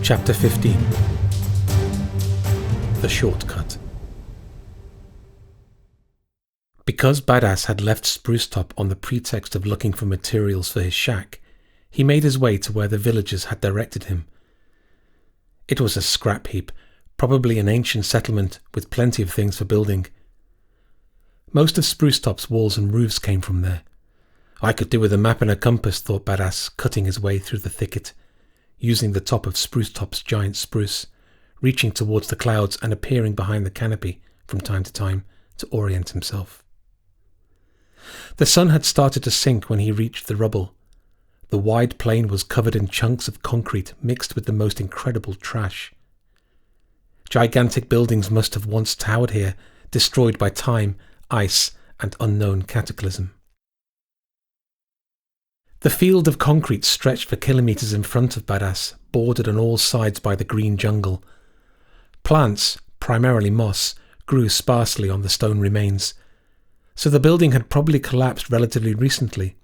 Chapter 15. The Shortcut. Because Badass had left Spruce Top on the pretext of looking for materials for his shack, he made his way to where the villagers had directed him. It was a scrap heap, probably an ancient settlement with plenty of things for building. Most of Spruce Top's walls and roofs came from there. I could do with a map and a compass, thought Badass, cutting his way through the thicket, using the top of Spruce Top's giant spruce, reaching towards the clouds and appearing behind the canopy from time to time to orient himself. The sun had started to sink when he reached the rubble. The wide plain was covered in chunks of concrete mixed with the most incredible trash. Gigantic buildings must have once towered here, destroyed by time, ice, and unknown cataclysm. The field of concrete stretched for kilometres in front of Badass, bordered on all sides by the green jungle. Plants, primarily moss, grew sparsely on the stone remains, so the building had probably collapsed relatively recently.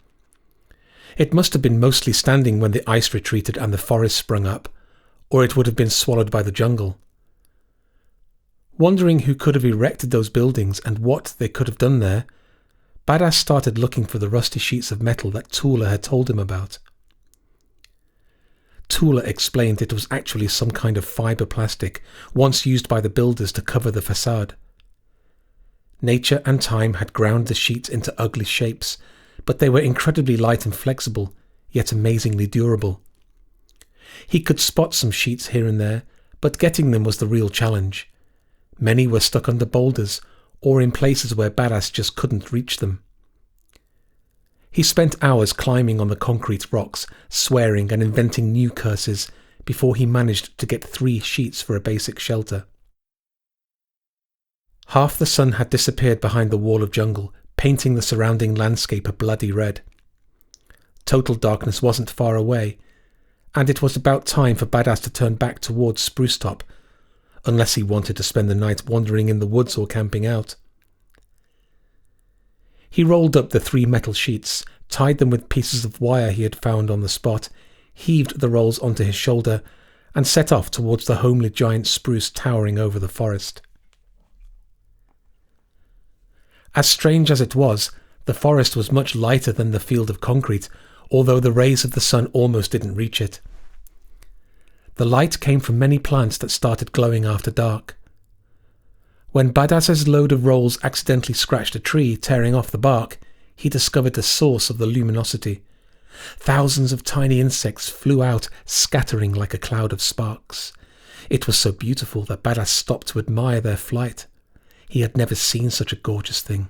It must have been mostly standing when the ice retreated and the forest sprung up, or it would have been swallowed by the jungle. Wondering who could have erected those buildings and what they could have done there, Badass started looking for the rusty sheets of metal that Tula had told him about. Tula explained it was actually some kind of fibre plastic, once used by the builders to cover the facade. Nature and time had ground the sheets into ugly shapes, but they were incredibly light and flexible, yet amazingly durable. He could spot some sheets here and there, but getting them was the real challenge. Many were stuck under boulders, or in places where Badass just couldn't reach them. He spent hours climbing on the concrete rocks, swearing and inventing new curses, before he managed to get 3 sheets for a basic shelter. Half the sun had disappeared behind the wall of jungle, painting the surrounding landscape a bloody red. Total darkness wasn't far away, and it was about time for Badass to turn back towards Spruce Top, unless he wanted to spend the night wandering in the woods or camping out. He rolled up the 3 metal sheets, tied them with pieces of wire he had found on the spot, heaved the rolls onto his shoulder, and set off towards the homely giant spruce towering over the forest. As strange as it was, the forest was much lighter than the field of concrete, although the rays of the sun almost didn't reach it. The light came from many plants that started glowing after dark. When Badass's load of rolls accidentally scratched a tree, tearing off the bark, he discovered the source of the luminosity. Thousands of tiny insects flew out, scattering like a cloud of sparks. It was so beautiful that Badass stopped to admire their flight. He had never seen such a gorgeous thing.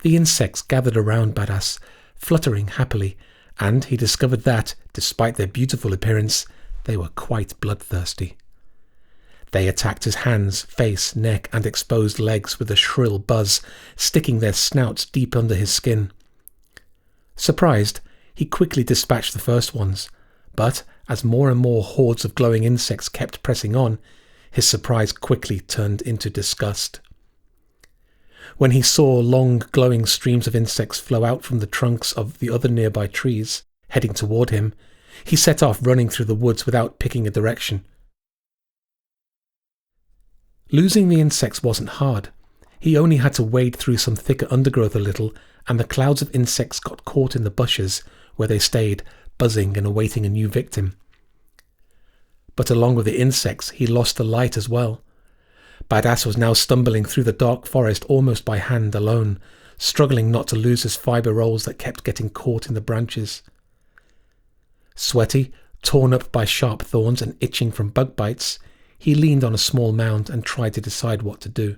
The insects gathered around Badass, fluttering happily, and he discovered that, despite their beautiful appearance, they were quite bloodthirsty. They attacked his hands, face, neck, and exposed legs with a shrill buzz, sticking their snouts deep under his skin. Surprised, he quickly dispatched the first ones, but as more and more hordes of glowing insects kept pressing on, his surprise quickly turned into disgust. When he saw long glowing streams of insects flow out from the trunks of the other nearby trees, heading toward him, he set off running through the woods without picking a direction. Losing the insects wasn't hard. He only had to wade through some thicker undergrowth a little, and the clouds of insects got caught in the bushes, where they stayed, buzzing and awaiting a new victim. But along with the insects, he lost the light as well. Badass was now stumbling through the dark forest almost by hand alone, struggling not to lose his fibre rolls that kept getting caught in the branches. Sweaty, torn up by sharp thorns and itching from bug bites, he leaned on a small mound and tried to decide what to do.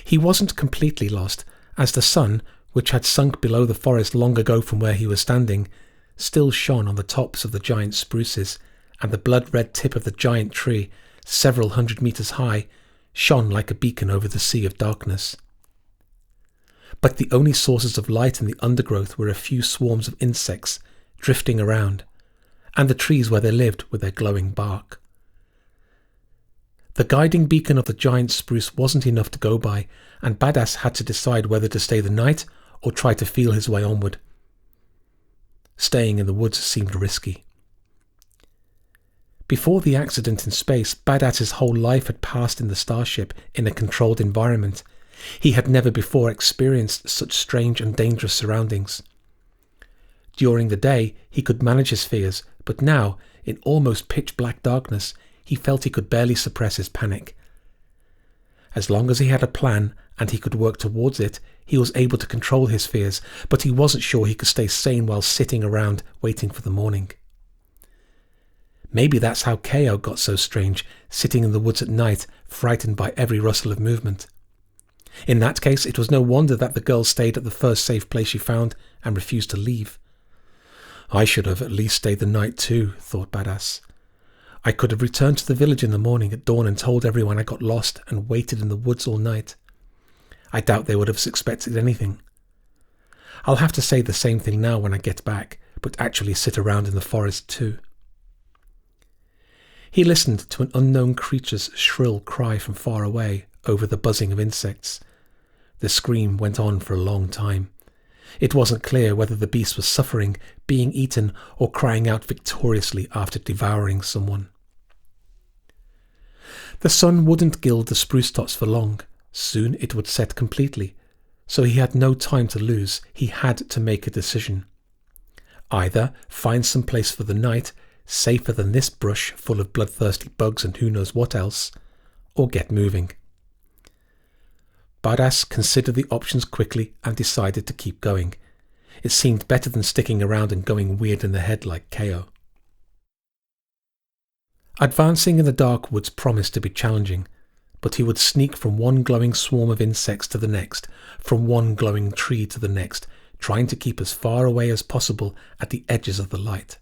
He wasn't completely lost, as the sun, which had sunk below the forest long ago from where he was standing, still shone on the tops of the giant spruces, and the blood-red tip of the giant tree, several 100 meters high, shone like a beacon over the sea of darkness. But the only sources of light in the undergrowth were a few swarms of insects drifting around, and the trees where they lived with their glowing bark. The guiding beacon of the giant spruce wasn't enough to go by, and Badass had to decide whether to stay the night or try to feel his way onward. Staying in the woods seemed risky. Before the accident in space, Badass's whole life had passed in the starship in a controlled environment. He had never before experienced such strange and dangerous surroundings. During the day, he could manage his fears, but now, in almost pitch-black darkness, he felt he could barely suppress his panic. As long as he had a plan and he could work towards it, he was able to control his fears, but he wasn't sure he could stay sane while sitting around waiting for the morning. Maybe that's how Ko got so strange, sitting in the woods at night, frightened by every rustle of movement. In that case, it was no wonder that the girl stayed at the first safe place she found and refused to leave. I should have at least stayed the night too, thought Badass. I could have returned to the village in the morning at dawn and told everyone I got lost and waited in the woods all night. I doubt they would have suspected anything. I'll have to say the same thing now when I get back, but actually sit around in the forest too. He listened to an unknown creature's shrill cry from far away over the buzzing of insects. The scream went on for a long time. It wasn't clear whether the beast was suffering, being eaten, or crying out victoriously after devouring someone. The sun wouldn't gild the spruce tops for long. Soon it would set completely, so he had no time to lose. He had to make a decision. Either find some place for the night, safer than this brush full of bloodthirsty bugs and who knows what else, or get moving. Badass considered the options quickly and decided to keep going. It seemed better than sticking around and going weird in the head like Ko. Advancing in the dark woods promised to be challenging, but he would sneak from one glowing swarm of insects to the next, from one glowing tree to the next, trying to keep as far away as possible at the edges of the light.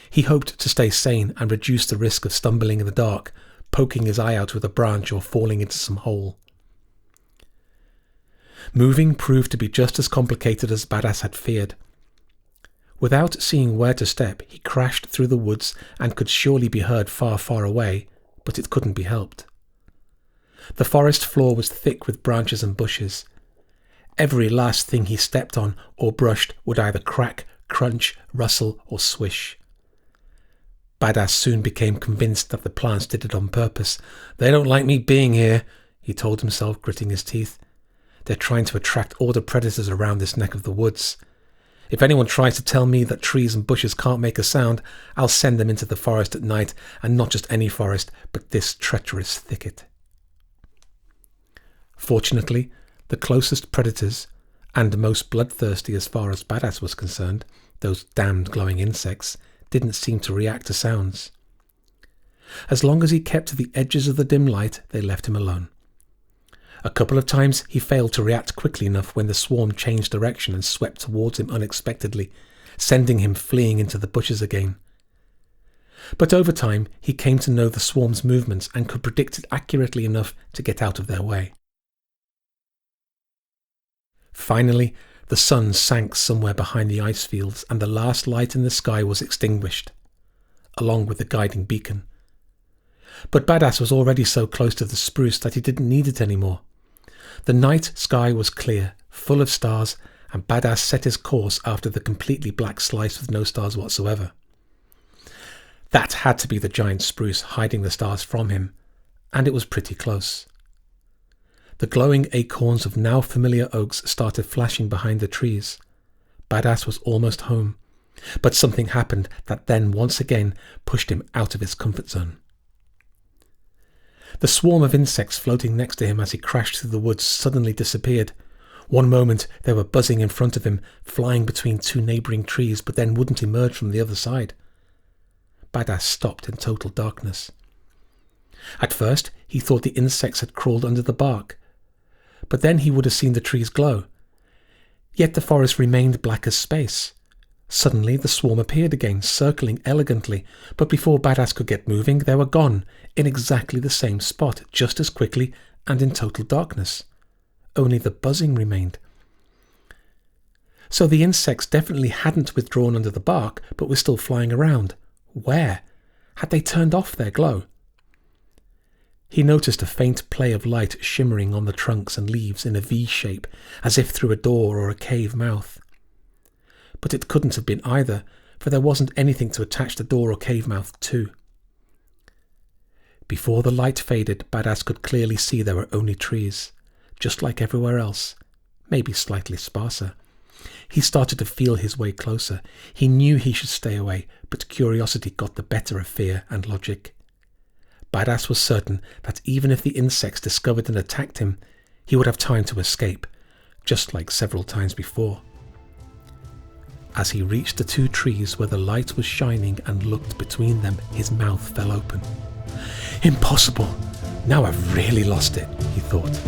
He hoped to stay sane and reduce the risk of stumbling in the dark, poking his eye out with a branch or falling into some hole. Moving proved to be just as complicated as Badass had feared. Without seeing where to step, he crashed through the woods and could surely be heard far, far away, but it couldn't be helped. The forest floor was thick with branches and bushes. Every last thing he stepped on or brushed would either crack, crunch, rustle, or swish. Badass soon became convinced that the plants did it on purpose. "They don't like me being here," he told himself, gritting his teeth. "They're trying to attract all the predators around this neck of the woods. If anyone tries to tell me that trees and bushes can't make a sound, I'll send them into the forest at night, and not just any forest, but this treacherous thicket." Fortunately, the closest predators, and most bloodthirsty as far as Badass was concerned, those damned glowing insects, didn't seem to react to sounds. As long as he kept to the edges of the dim light, they left him alone. A couple of times he failed to react quickly enough when the swarm changed direction and swept towards him unexpectedly, sending him fleeing into the bushes again. But over time he came to know the swarm's movements and could predict it accurately enough to get out of their way. Finally, the sun sank somewhere behind the ice fields and the last light in the sky was extinguished, along with the guiding beacon. But Badass was already so close to the spruce that he didn't need it anymore. The night sky was clear, full of stars, and Badass set his course after the completely black slice with no stars whatsoever. That had to be the giant spruce hiding the stars from him, and it was pretty close. The glowing acorns of now familiar oaks started flashing behind the trees. Badass was almost home, but something happened that then once again pushed him out of his comfort zone. The swarm of insects floating next to him as he crashed through the woods suddenly disappeared. One moment they were buzzing in front of him, flying between two neighbouring trees, but then wouldn't emerge from the other side. Badass stopped in total darkness. At first he thought the insects had crawled under the bark, but then he would have seen the trees glow. Yet the forest remained black as space. Suddenly the swarm appeared again, circling elegantly, but before Badass could get moving, they were gone, in exactly the same spot, just as quickly and in total darkness. Only the buzzing remained. So the insects definitely hadn't withdrawn under the bark, but were still flying around. Where? Had they turned off their glow? He noticed a faint play of light shimmering on the trunks and leaves in a V shape, as if through a door or a cave mouth. but it couldn't have been either, for there wasn't anything to attach the door or cave mouth to. Before the light faded, Badass could clearly see there were only trees, just like everywhere else, maybe slightly sparser. He started to feel his way closer. He knew he should stay away, but curiosity got the better of fear and logic. Badass was certain that even if the insects discovered and attacked him, he would have time to escape, just like several times before. As he reached the two trees where the light was shining and looked between them, his mouth fell open. Impossible! Now I've really lost it, he thought.